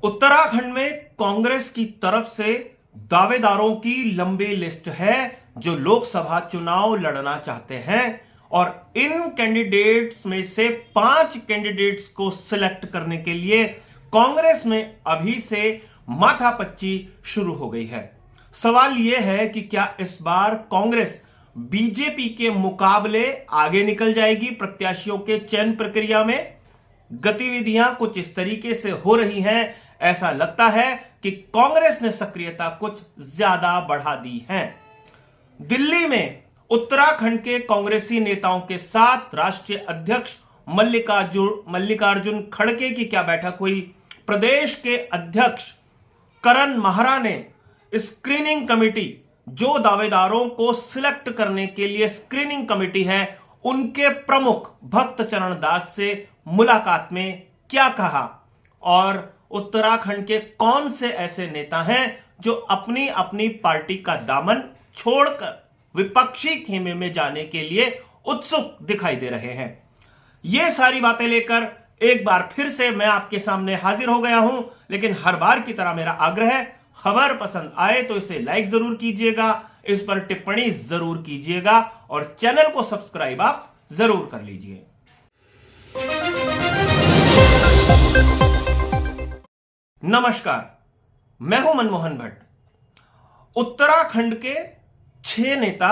उत्तराखंड में कांग्रेस की तरफ से दावेदारों की लंबी लिस्ट है जो लोकसभा चुनाव लड़ना चाहते हैं और इन कैंडिडेट्स में से 5 कैंडिडेट्स को सिलेक्ट करने के लिए कांग्रेस में अभी से माथापच्ची शुरू हो गई है। सवाल यह है कि क्या इस बार कांग्रेस बीजेपी के मुकाबले आगे निकल जाएगी प्रत्याशियों के चयन प्रक्रिया में। गतिविधियां कुछ इस तरीके से हो रही हैं, ऐसा लगता है कि कांग्रेस ने सक्रियता कुछ ज्यादा बढ़ा दी है। दिल्ली में उत्तराखंड के कांग्रेसी नेताओं के साथ राष्ट्रीय अध्यक्ष मल्लिकार्जुन खड़गे की क्या बैठक हुई। प्रदेश के अध्यक्ष करण माहरा ने स्क्रीनिंग कमेटी, जो दावेदारों को सिलेक्ट करने के लिए स्क्रीनिंग कमेटी है, उनके प्रमुख भक्त चरण दास से मुलाकात में क्या कहा और उत्तराखंड के कौन से ऐसे नेता हैं जो अपनी अपनी पार्टी का दामन छोड़कर विपक्षी खेमे में जाने के लिए उत्सुक दिखाई दे रहे हैं। ये सारी बातें लेकर एक बार फिर से मैं आपके सामने हाजिर हो गया हूं, लेकिन हर बार की तरह मेरा आग्रह है, खबर पसंद आए तो इसे लाइक जरूर कीजिएगा, इस पर टिप्पणी जरूर कीजिएगा और चैनल को सब्सक्राइब आप जरूर कर लीजिए। नमस्कार, मैं हूं मनमोहन भट्ट। उत्तराखंड के 6 नेता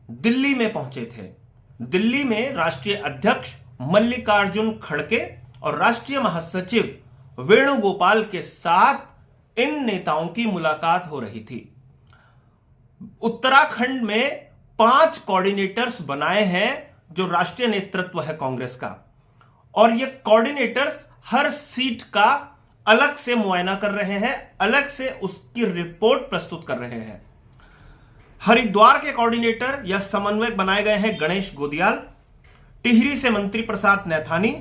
दिल्ली में पहुंचे थे। दिल्ली में राष्ट्रीय अध्यक्ष मल्लिकार्जुन खड़गे और राष्ट्रीय महासचिव वेणुगोपाल के साथ इन नेताओं की मुलाकात हो रही थी। उत्तराखंड में 5 कोऑर्डिनेटर्स बनाए हैं जो राष्ट्रीय नेतृत्व है कांग्रेस का, और ये कोऑर्डिनेटर्स हर सीट का अलग से मुआयना कर रहे हैं, अलग से उसकी रिपोर्ट प्रस्तुत कर रहे हैं। हरिद्वार के कोऑर्डिनेटर या समन्वयक बनाए गए हैं गणेश गोदियाल, टिहरी से मंत्री प्रसाद नैथानी,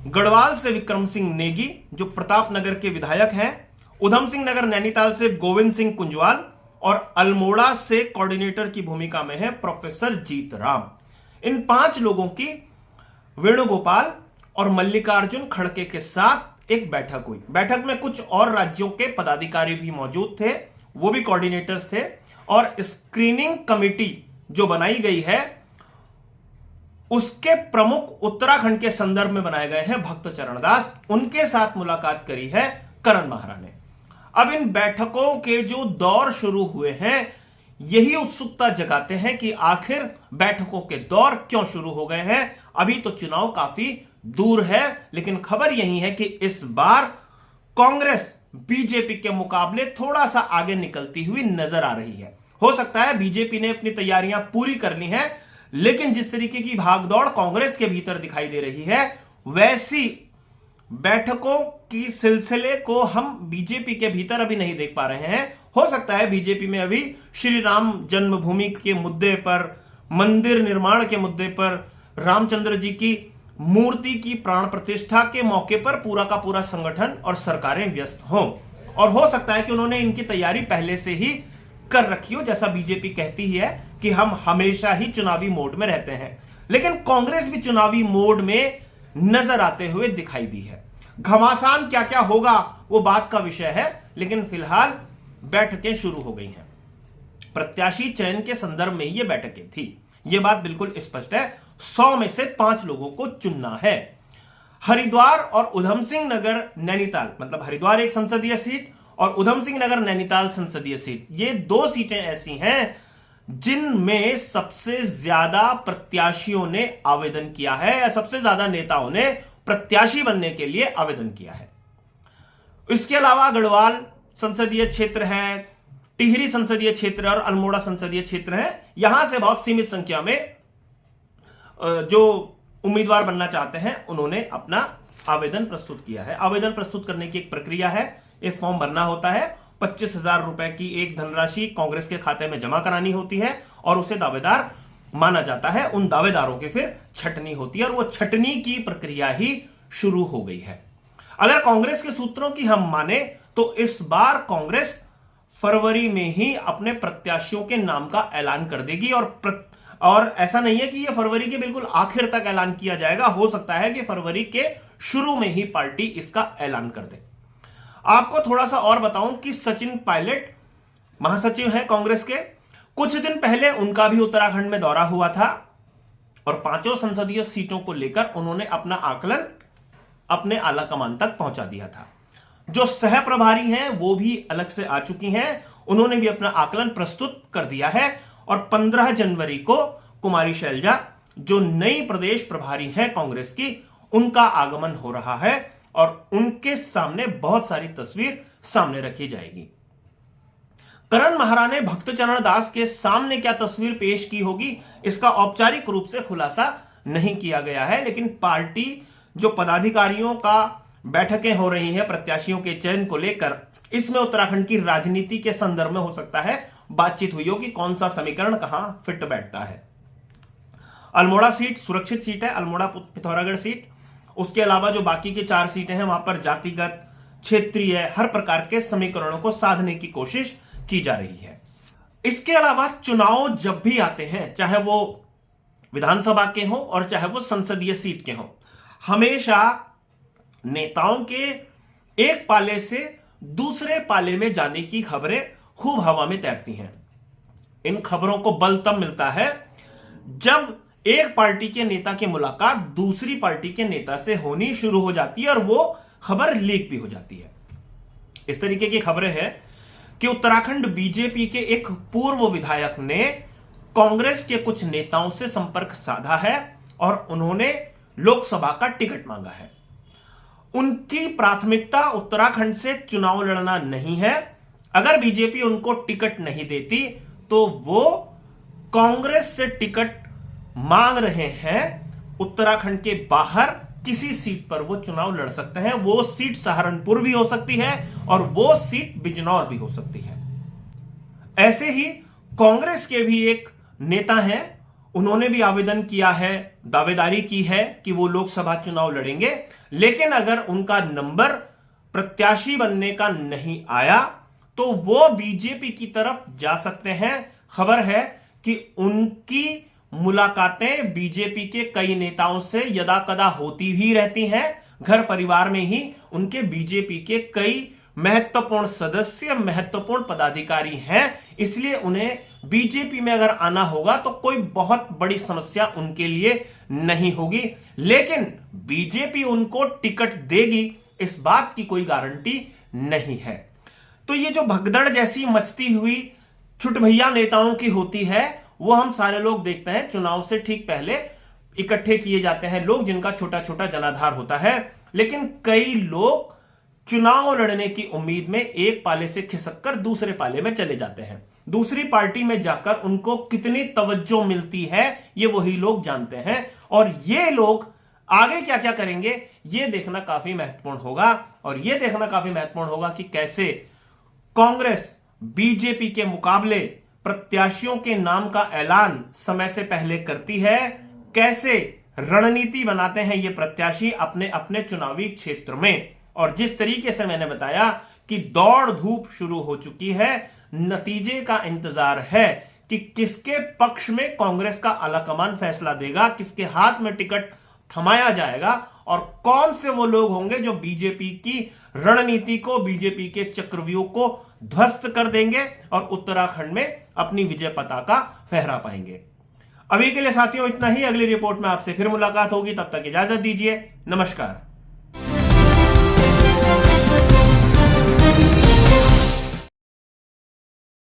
गढ़वाल से विक्रम सिंह नेगी जो प्रतापनगर के विधायक हैं, उधम सिंह नगर नैनीताल से गोविंद सिंह कुंजवाल और अल्मोड़ा से कोऑर्डिनेटर की भूमिका में है प्रोफेसर जीत राम। इन 5 लोगों की वेणुगोपाल और मल्लिकार्जुन खड़गे के साथ एक बैठक हुई। बैठक में कुछ और राज्यों के पदाधिकारी भी मौजूद थे, वो भी कोऑर्डिनेटर्स थे, और स्क्रीनिंग कमेटी जो बनाई गई है उसके प्रमुख उत्तराखंड के संदर्भ में बनाए गए हैं भक्त चरण दास। उनके साथ मुलाकात करी है करण माहरा ने। अब इन बैठकों के जो दौर शुरू हुए हैं, यही उत्सुकता जगाते हैं कि आखिर बैठकों के दौर क्यों शुरू हो गए हैं। अभी तो चुनाव काफी दूर है, लेकिन खबर यही है कि इस बार कांग्रेस बीजेपी के मुकाबले थोड़ा सा आगे निकलती हुई नजर आ रही है। हो सकता है बीजेपी ने अपनी तैयारियां पूरी कर ली हैं, लेकिन जिस तरीके की भागदौड़ कांग्रेस के भीतर दिखाई दे रही है, वैसी बैठकों की सिलसिले को हम बीजेपी के भीतर अभी नहीं देख पा रहे हैं। हो सकता है बीजेपी में अभी श्री राम जन्मभूमि के मुद्दे पर, मंदिर निर्माण के मुद्दे पर, रामचंद्र जी की मूर्ति की प्राण प्रतिष्ठा के मौके पर पूरा का पूरा संगठन और सरकारें व्यस्त हों, और हो सकता है कि उन्होंने इनकी तैयारी पहले से ही कर रखी हो, जैसा बीजेपी कहती ही है कि हम हमेशा ही चुनावी मोड में रहते हैं। लेकिन कांग्रेस भी चुनावी मोड में नजर आते हुए दिखाई दी है। घमासान क्या क्या होगा वो बात का विषय है, लेकिन फिलहाल बैठकें शुरू हो गई हैं। प्रत्याशी चयन के संदर्भ में ये बैठकें थी, ये बात बिल्कुल स्पष्ट है। 100 में से 5 लोगों को चुनना है। हरिद्वार और उधम सिंह नगर नैनीताल, मतलब हरिद्वार एक संसदीय सीट और उधम सिंह नगर नैनीताल संसदीय सीट, ये 2 सीटें ऐसी हैं जिनमें सबसे ज्यादा प्रत्याशियों ने आवेदन किया है या सबसे ज्यादा नेताओं ने प्रत्याशी बनने के लिए आवेदन किया है। इसके अलावा गढ़वाल संसदीय क्षेत्र है, टिहरी संसदीय क्षेत्र और अल्मोड़ा संसदीय क्षेत्र है। यहां से बहुत सीमित संख्या में जो उम्मीदवार बनना चाहते हैं उन्होंने अपना आवेदन प्रस्तुत किया है। आवेदन प्रस्तुत करने की एक प्रक्रिया है, एक फॉर्म भरना होता है, 25,000 रुपए की एक धनराशि कांग्रेस के खाते में जमा करानी होती है और उसे दावेदार माना जाता है। उन दावेदारों की फिर छटनी होती है और वो छटनी की प्रक्रिया ही शुरू हो गई है। अगर कांग्रेस के सूत्रों की हम माने तो इस बार कांग्रेस फरवरी में ही अपने प्रत्याशियों के नाम का ऐलान कर देगी, और ऐसा नहीं है कि यह फरवरी के बिल्कुल आखिर तक ऐलान किया जाएगा। हो सकता है कि फरवरी के शुरू में ही पार्टी इसका ऐलान कर दे। आपको थोड़ा सा और बताऊं कि सचिन पायलट महासचिव हैं कांग्रेस के। कुछ दिन पहले उनका भी उत्तराखंड में दौरा हुआ था और 5 संसदीय सीटों को लेकर उन्होंने अपना आकलन अपने आला कमान तक पहुंचा दिया था। जो सह प्रभारी हैं वो भी अलग से आ चुकी हैं, उन्होंने भी अपना आकलन प्रस्तुत कर दिया है और 15 जनवरी को कुमारी शैलजा जो नई प्रदेश प्रभारी है कांग्रेस की, उनका आगमन हो रहा है और उनके सामने बहुत सारी तस्वीर सामने रखी जाएगी। करण महारा ने भक्तचरण दास के सामने क्या तस्वीर पेश की होगी, इसका औपचारिक रूप से खुलासा नहीं किया गया है, लेकिन पार्टी जो पदाधिकारियों का बैठकें हो रही हैं प्रत्याशियों के चयन को लेकर, इसमें उत्तराखंड की राजनीति के संदर्भ में हो सकता है बातचीत हुई हो कि कौन सा समीकरण कहां फिट बैठता है। अल्मोड़ा सीट सुरक्षित सीट है, अल्मोड़ा पिथौरागढ़ सीट। उसके अलावा जो बाकी की 4 सीटें हैं वहां पर जातिगत, क्षेत्रीय, हर प्रकार के समीकरणों को साधने की कोशिश की जा रही है। इसके अलावा चुनाव जब भी आते हैं, चाहे वो विधानसभा के हो और चाहे वो संसदीय सीट के हो, हमेशा नेताओं के एक पाले से दूसरे पाले में जाने की खबरें खूब हवा में तैरती हैं। इन खबरों को बल तब मिलता है जब एक पार्टी के नेता की मुलाकात दूसरी पार्टी के नेता से होनी शुरू हो जाती है और वो खबर लीक भी हो जाती है। इस तरीके की खबरें हैं कि उत्तराखंड बीजेपी के एक पूर्व विधायक ने कांग्रेस के कुछ नेताओं से संपर्क साधा है और उन्होंने लोकसभा का टिकट मांगा है। उनकी प्राथमिकता उत्तराखंड से चुनाव लड़ना नहीं है। अगर बीजेपी उनको टिकट नहीं देती तो वो कांग्रेस से टिकट मांग रहे हैं। उत्तराखंड के बाहर किसी सीट पर वो चुनाव लड़ सकते हैं। वो सीट सहारनपुर भी हो सकती है और वो सीट बिजनौर भी हो सकती है। ऐसे ही कांग्रेस के भी एक नेता हैं, उन्होंने भी आवेदन किया है, दावेदारी की है कि वो लोकसभा चुनाव लड़ेंगे, लेकिन अगर उनका नंबर प्रत्याशी बनने का नहीं आया तो वो बीजेपी की तरफ जा सकते हैं। खबर है कि उनकी मुलाकातें बीजेपी के कई नेताओं से यदा कदा होती भी रहती हैं। घर परिवार में ही उनके बीजेपी के कई महत्वपूर्ण सदस्य, महत्वपूर्ण पदाधिकारी हैं, इसलिए उन्हें बीजेपी में अगर आना होगा तो कोई बहुत बड़ी समस्या उनके लिए नहीं होगी। लेकिन बीजेपी उनको टिकट देगी, इस बात की कोई गारंटी नहीं है। तो ये जो भगदड़ जैसी मचती हुई छुटभैया नेताओं की होती है, वो हम सारे लोग देखते हैं। चुनाव से ठीक पहले इकट्ठे किए जाते हैं लोग जिनका छोटा छोटा जनाधार होता है, लेकिन कई लोग चुनाव लड़ने की उम्मीद में एक पाले से खिसककर दूसरे पाले में चले जाते हैं। दूसरी पार्टी में जाकर उनको कितनी तवज्जो मिलती है ये वही लोग जानते हैं, और ये लोग आगे क्या क्या करेंगे ये देखना काफी महत्वपूर्ण होगा। और ये देखना काफी महत्वपूर्ण होगा कि कैसे कांग्रेस बीजेपी के मुकाबले प्रत्याशियों के नाम का ऐलान समय से पहले करती है, कैसे रणनीति बनाते हैं ये प्रत्याशी अपने अपने चुनावी क्षेत्र में। और जिस तरीके से मैंने बताया कि दौड़ धूप शुरू हो चुकी है, नतीजे का इंतजार है कि किसके पक्ष में कांग्रेस का आलाकमान फैसला देगा, किसके हाथ में टिकट थमाया जाएगा और कौन से वो लोग होंगे जो बीजेपी की रणनीति को, बीजेपी के चक्रव्यूह को ध्वस्त कर देंगे और उत्तराखंड में अपनी विजय पताका फहरा पाएंगे। अभी के लिए साथियों इतना ही। अगली रिपोर्ट में आपसे फिर मुलाकात होगी, तब तक इजाजत दीजिए। नमस्कार।